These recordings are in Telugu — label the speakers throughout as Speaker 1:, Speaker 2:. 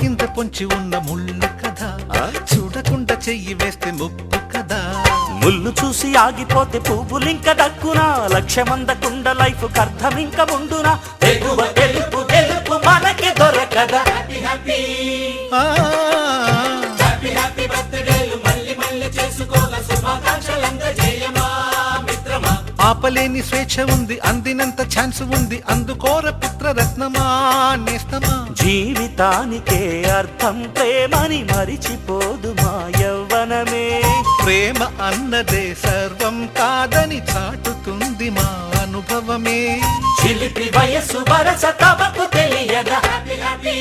Speaker 1: కింద పొంచి ఉన్న ముళ్ళు కదా, చూడకుండా చెయ్యి వేస్తే ముప్పు కదా.
Speaker 2: ముళ్ళు చూసి ఆగిపోతే పువ్వులింక దక్కునా, లక్ష్యమందకుండ లైఫ్ కర్థమింక ముందునా. ఎగువ గెలుపు గెలుపు మనకి దొరకదా. హ్యాపీ హ్యాపీ హ్యాపీ హ్యాపీ బర్త్డేలు మళ్ళీ మళ్ళీ చేసుకోగా శుభాకాంక్షలందజేయమా మిత్రమా.
Speaker 1: ఆపలేని స్వేచ్ఛ ఉంది, అందినంత ఛాన్స్ ఉంది, అందుకోర పుత్రరత్నమా నేస్తమా.
Speaker 2: జీవితానికే అర్థం ప్రేమని మరిచిపోదు మా యవ్వనమే.
Speaker 1: ప్రేమ అన్నదే సర్వం కాదని చాటుతుంది మా అనుభవమే.
Speaker 2: చిలిపి వయస్సు వరస తమకు తెలియదా. హ్యాపీ హ్యాపీ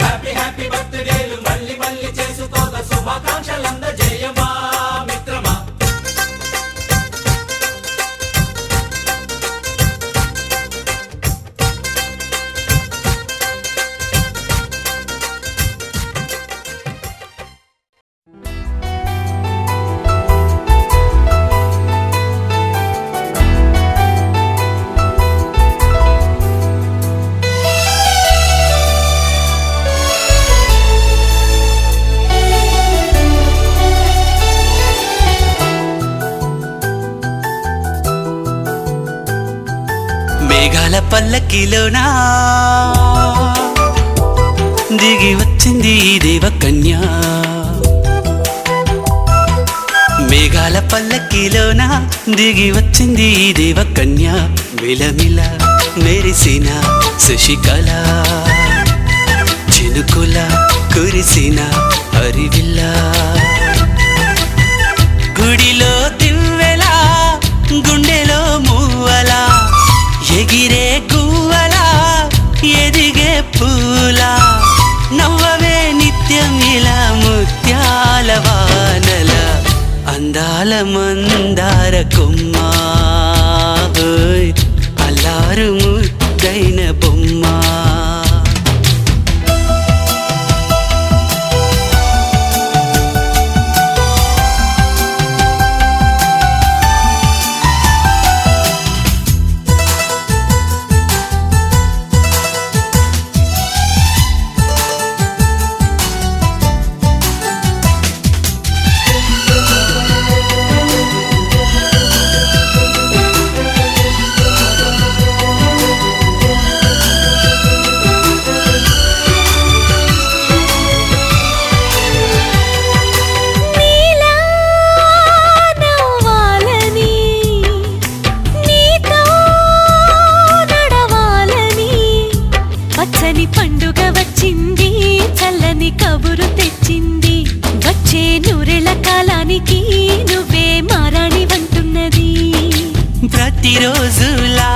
Speaker 2: హ్యాపీ హ్యాపీ బర్త్డేలు మళ్ళీ మళ్ళీ చేసుకోగా శుభాకాంక్షలందజేయమా మిత్రమా.
Speaker 3: మేఘాల పల్లకిలోనా దిగి వచ్చింది ఈ దేవకన్య. మేఘాల పల్లకిలోనా దిగి వచ్చింది ఈ దేవకన్య. మిలమిల మెరిసిన శశికళ, చినుకుల కురిసిన హరివిల్ల. గుడిలో దివ్వెలా గుండెలో మూవలా, ఎగిరే గువ్వలా ఎదిగే పూలా. నవ్వవే నిత్యం ఇలా ముత్యాల వానల, అందాల మందార కొమ్మ, అల్లారు ముద్దైన బొమ్మ.
Speaker 4: పండుగ వచ్చింది, చల్లని కబురు తెచ్చింది. వచ్చే నూరేళ్ల కాలానికి నువ్వే మారాణి వంటున్నది.
Speaker 3: ప్రతిరోజులా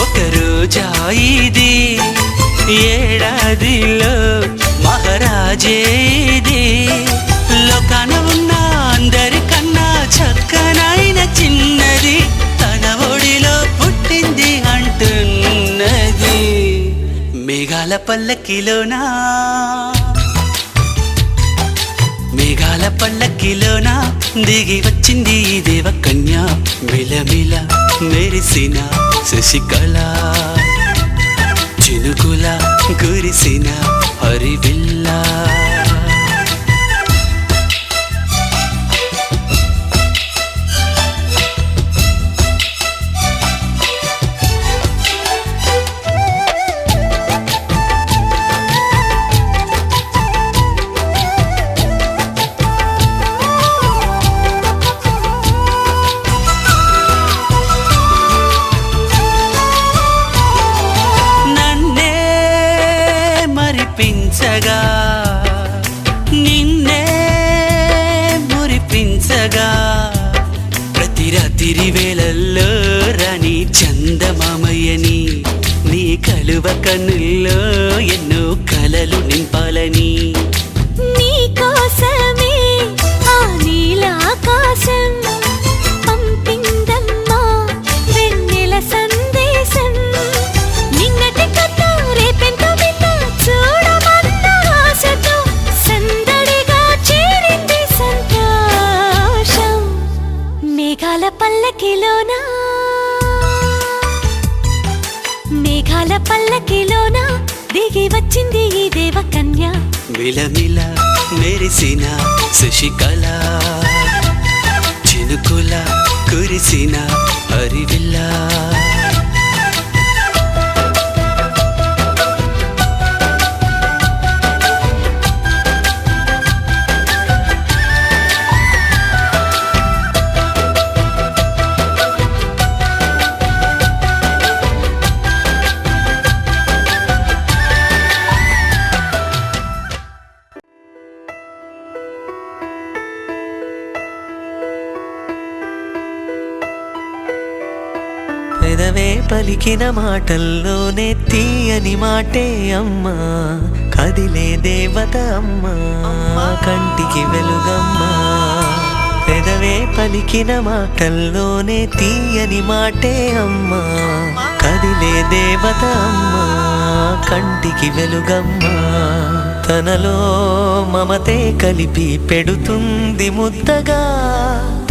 Speaker 3: ఒక రోజా ఇది, ఏడాదిలో మహారాజే ఇది. లోకాన ఉన్న అందరికన్నా చక్కనైన చిన్నది, తన ఒడిలో పుట్టింది అంటున్నది. మేఘాల పల్లకిలోనా మేఘాల పల్లకిలోనా దిగి వచ్చింది ఈ దేవకన్య. మిలమిల మెరిసిన శశికళ, చినుకుల కురిసిన హరివిల్ల. నిన్నే మురిపించగా, ప్రతి రాత్రి వేళల్లో రాణి చందమామయ్యని, నీ కలువ కన్నుల్లో ఎన్నో కలలు నింపాలని.
Speaker 4: నీ కోసమే ఆ నీలాకాశం పంపిందమ్మా వెన్నెల సందేశం. నిన్నటి కథ రేపెంతో వింత చూడమన్న ఆశతో సందడిగా చేరింది సంతోషం. మేఘాల పల్లకిలోనా మేఘాల పల్లకిలోనా వచ్చింది ఈ దేవ కన్య
Speaker 3: మిలమిల మెరిసిన శశికళ చినుకుల కురిసిన హరివిల్లా
Speaker 5: పెదవే పలికిన మాటల్లోనే తీయని మాటే అమ్మా కదిలే దేవత అమ్మా కంటికి వెలుగమ్మా పెదవే పలికిన మాటల్లోనే తీయని మాటే అమ్మా కదిలే దేవత అమ్మా కంటికి వెలుగమ్మా తనలో మమతే కలిపి పెడుతుంది ముద్దగా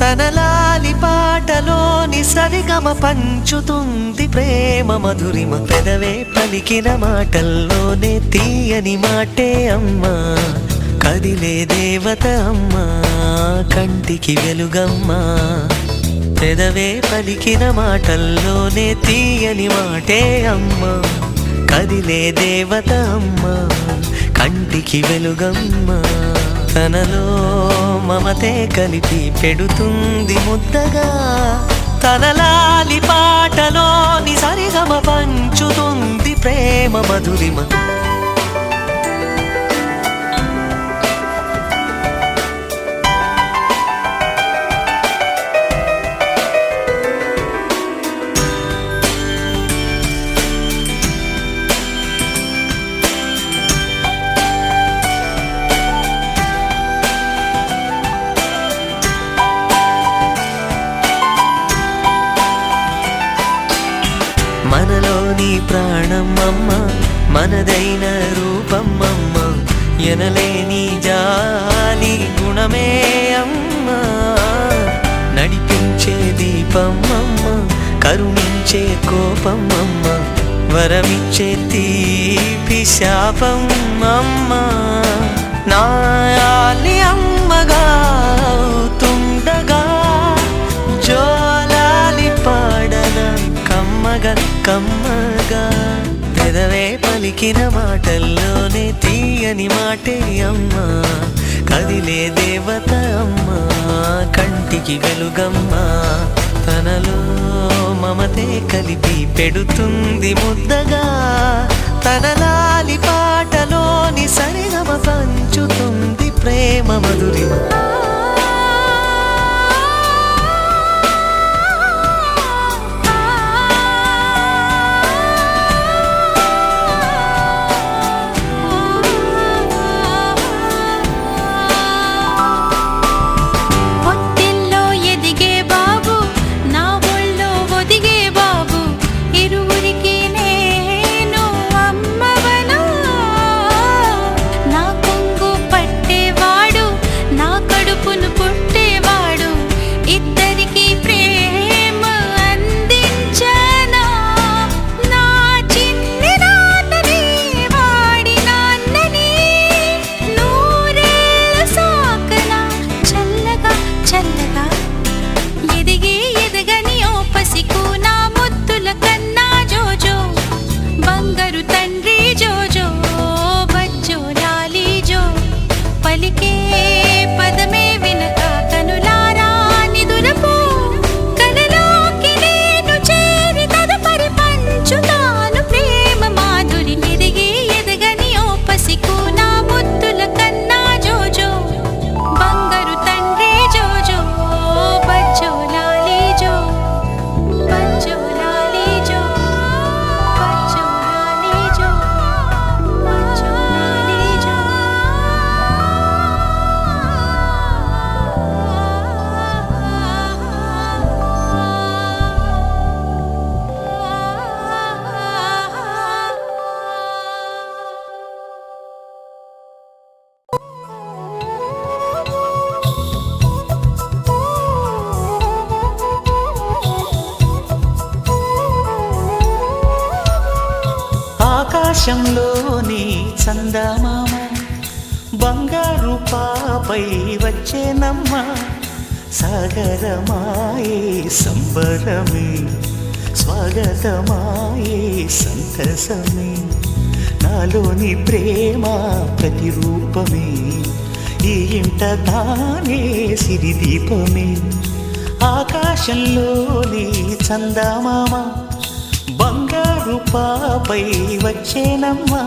Speaker 5: తనలాలి పాటలోని సరిగమ పంచుతుంది ప్రేమ మధురిమ పెదవే పలికిన మాటల్లోనే తీయని మాటే అమ్మా కదిలే దేవత అమ్మా కంటికి వెలుగమ్మా పెదవే పలికిన మాటల్లోనే తీయని మాటే అమ్మా కదిలే దేవత అమ్మా కంటికి వెలుగమ్మా తనలో మమతే కలిపి పెడుతుంది ముద్దగా తనలాలి పాటలోని సరిగమ పంచుతుంది ప్రేమ మధురిమ మనలోని ప్రాణమమ్మ మనదైన రూపమ్మమ్మ ఎనలేని జాలి గుణమే అమ్మ నడిపించే దీపమ్మమ్మ కరుణించే కోపమ్మమ్మ వరమిచ్చే తీపి శాపమ్మమ్మ నాయాలి అమ్మగా అవుతుండగా జోలాలి పాడన కమ్మగా కమ్మగా పెదవే పలికిన మాటల్లోనే తీయని మాటే అమ్మా కదిలే దేవత అమ్మా కంటికి వెలుగమ్మా తనలో మమతే కలిపి పెడుతుంది ముద్దగా తనలాలి పాటలోని సరిగమ పంచుతుంది ప్రేమ మధురిమ ఆకాశంలోని
Speaker 2: చందమామ బంగారు పాపై వచ్చేనమ్మ సాగరమాయే సంబరమే స్వాగతమాయే సంతసమే నాలోని ప్రేమ ప్రతిరూపమే ఈ ఇంట తానే సిరిదీపమే ఆకాశంలోని చందమామ బంగారు పాపై వచ్చేనమ్మా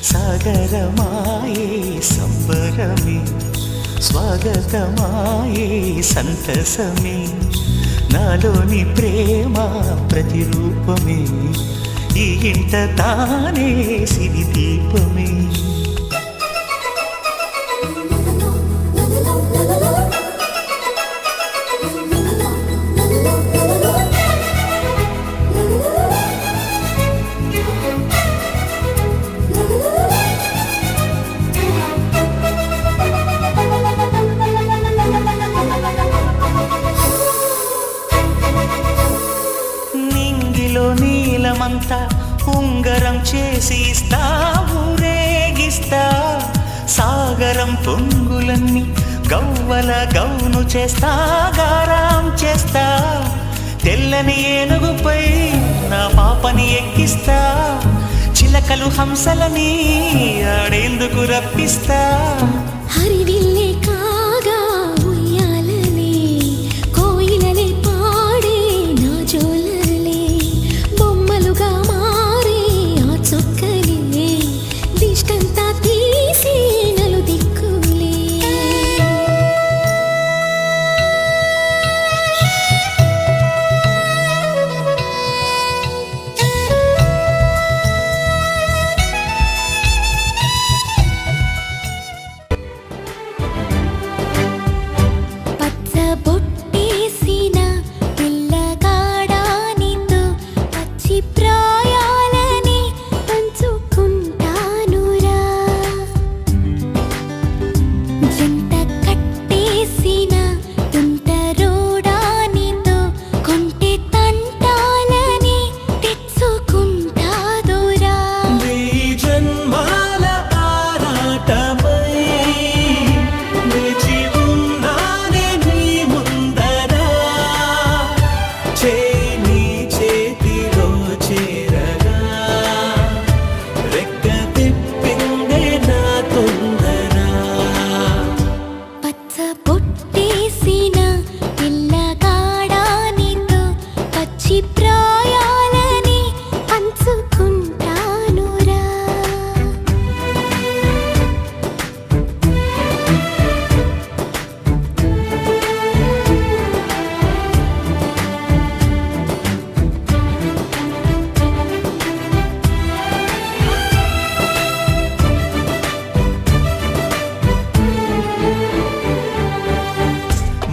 Speaker 2: సాగరమాయే సంబరమే స్వాగతమాయే సంతసమే నాలోని ప్రేమ ప్రతిరూపమే ఈ ఇంట తానే సిరిదీపమే నీలమంతా ఉంగరం చేసి ఇస్తా ఊరేగిస్తా సాగరం పొంగులన్నీ గవ్వల గౌను చేస్తా గారాం చేస్తా తెల్లని ఏనుగుపై నా పాపని ఎక్కిస్తా చిలకలు హంసలని ఆడేందుకు రప్పిస్తా
Speaker 4: హరివిల్లే కాగా ఉయ్యాలలే కోయిలలే పాడే నా జోలలే బొమ్మలుగా మారే ఆ చొక్కలే దిష్టంతా తీసి నలు దిక్కులే బొట్టేసిన పిల్లగాడానితో పచ్చి ప్రాయాలని పంచుకుంటానురా జంట కట్టేసిన తుంటరోడానితో కొంటె తంటాలని తెచ్చుకుంటాదురా
Speaker 5: జన్మాల ఆరాటమై వేచి ఉన్నానే నీ ముందరా చేయి చేతిలో చేరగా రెక్క తిప్పిందే నా తొందరా
Speaker 4: పచ్చ బొట్టేసిన పిల్లగాడానితో పచ్చి ప్రాయాలని పంచుకుంటానురా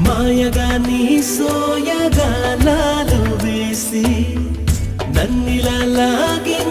Speaker 5: మాయగా నీ సోయగానాలు వేసి నన్నిలా లాగిన